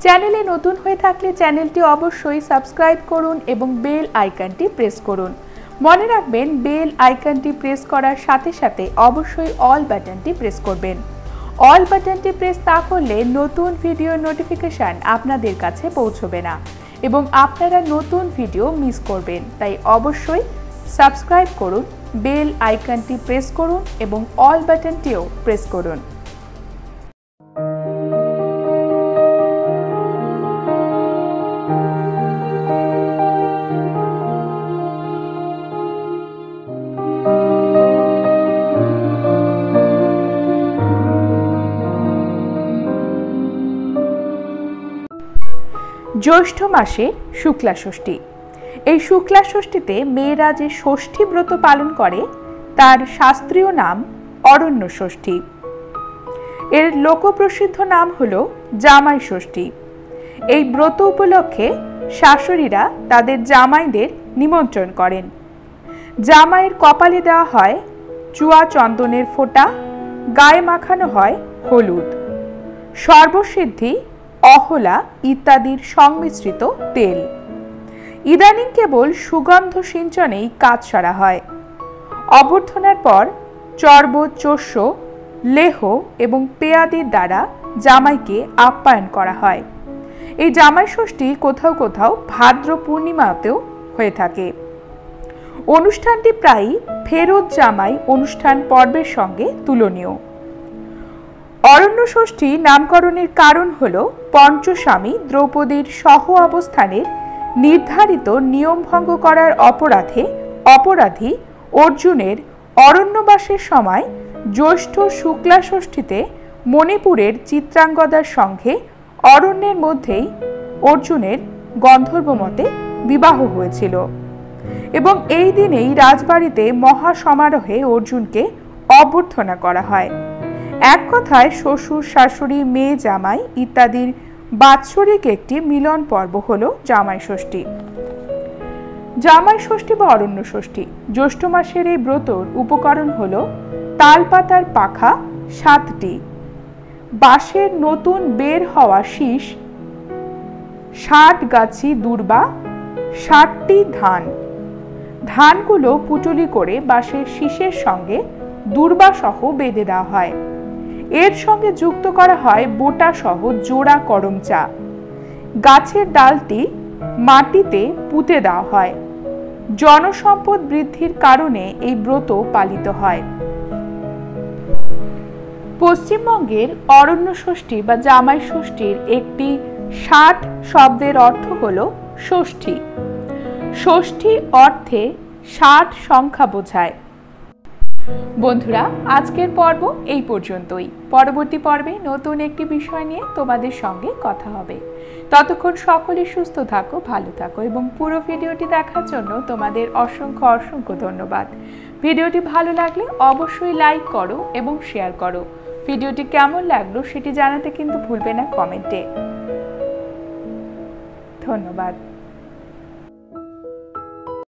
চ্যানেলে নতুন হয়ে থাকলে চ্যানেলটি অবশ্যই সাবস্ক্রাইব করুন এবং বেল আইকনটি প্রেস করুন। মনে রাখবেন বেল আইকনটি প্রেস করার সাথে সাথে অবশ্যই অল বাটনটি প্রেস করবেন। অল বাটনটি প্রেস না করলে নতুন ভিডিও নোটিফিকেশন আপনাদের কাছে পৌঁছবে না এবং আপনারা নতুন ভিডিও মিস করবেন। তাই অবশ্যই সাবস্ক্রাইব করুন, বেল আইকনটি প্রেস করুন এবং অল বাটনটিও প্রেস করুন। জ্যৈষ্ঠ মাসের শুক্লা ষষ্ঠী। এই শুক্লা ষষ্ঠীতে মেয়েরা যে ষষ্ঠী ব্রত পালন করে তার শাস্ত্রীয় নাম অরণ্য ষষ্ঠী। এর লোকপ্রসিদ্ধ নাম হলো জামাই ষষ্ঠী। এই ব্রত উপলক্ষে শাশুড়িরা তাদের জামাইদের নিমন্ত্রণ করেন। জামাইয়ের কপালে দেওয়া হয় চুয়া চন্দনের ফোঁটা, গায়ে মাখানো হয় হলুদ, সর্বসিদ্ধি, অহলা ইত্যাদির সংমিশ্রিত তেল। ইদানিং কেবল সুগন্ধ সিঞ্চনেই কাজ সারা হয়। অভ্যর্থনার পর চর্ব, চোষ্য, লেহ এবং পেয়াদির দ্বারা জামাইকে আপ্যায়ন করা হয়। এই জামাই ষষ্ঠী কোথাও কোথাও ভাদ্র পূর্ণিমাতেও হয়ে থাকে। অনুষ্ঠানটি প্রায়ই ফেরত জামাই অনুষ্ঠান পর্বের সঙ্গে তুলনীয়। অরণ্য ষষ্ঠী নামকরণের কারণ হল পঞ্চস্বামী দ্রৌপদীর সহ অবস্থানের নির্ধারিত নিয়ম ভঙ্গ করার অপরাধে অপরাধী অর্জুনের অরণ্যবাসের সময় জ্যৈষ্ঠ শুক্লা ষষ্ঠীতে মণিপুরের চিত্রাঙ্গদার সঙ্গে অরণ্যের মধ্যেই অর্জুনের গন্ধর্বমতে বিবাহ হয়েছিল এবং এই দিনেই রাজবাড়িতে মহা সমারোহে অর্জুনকে অভ্যর্থনা করা হয়। এক কথায় শ্বশুর, শাশুড়ি, মেয়ে, জামাই ইত্যাদির বাৎসরিক একটি মিলন পর্ব হল জামাই ষষ্ঠী। জামাই ষষ্ঠী বা অরণ্য ষষ্ঠী। জ্যৈষ্ঠ মাসের এই ব্রতর উপকরণ হল তালপাতার পাখা 7টি, বাঁশের নতুন বের হওয়া শীষ, 60 গাছি দূর্বা, 60টি ধান। ধানগুলো পুটুলি করে বাঁশের শীষের সঙ্গে দূর্বা সহ বেঁধে দেওয়া হয়। এর সঙ্গে যুক্ত করা হয় বোটা সহ জোড়া করমচা। গাছের ডালটি মাটিতে পুঁতে দেওয়া হয়। জনসম্পদ বৃদ্ধির কারণে এই ব্রত পালিত হয়। পশ্চিমবঙ্গের অরণ্য ষষ্ঠী বা জামাই ষষ্ঠীর একটি 60 শব্দের অর্থ হল ষষ্ঠী। ষষ্ঠী অর্থে 60 সংখ্যা বোঝায়। বন্ধুরা, আজকের পর্ব এই পর্যন্তই। পরবর্তী পর্বে নতুন একটি বিষয় নিয়ে তোমাদের সঙ্গে কথা হবে। ততক্ষণ সকলে সুস্থ থাকো, ভালো থাকো এবং পুরো ভিডিওটি দেখার জন্য তোমাদের অসংখ্য অসংখ্য ধন্যবাদ। ভিডিওটি ভালো লাগলে অবশ্যই লাইক করো এবং শেয়ার করো। ভিডিওটি কেমন লাগলো সেটি জানাতে কিন্তু ভুলবে না কমেন্টে। ধন্যবাদ।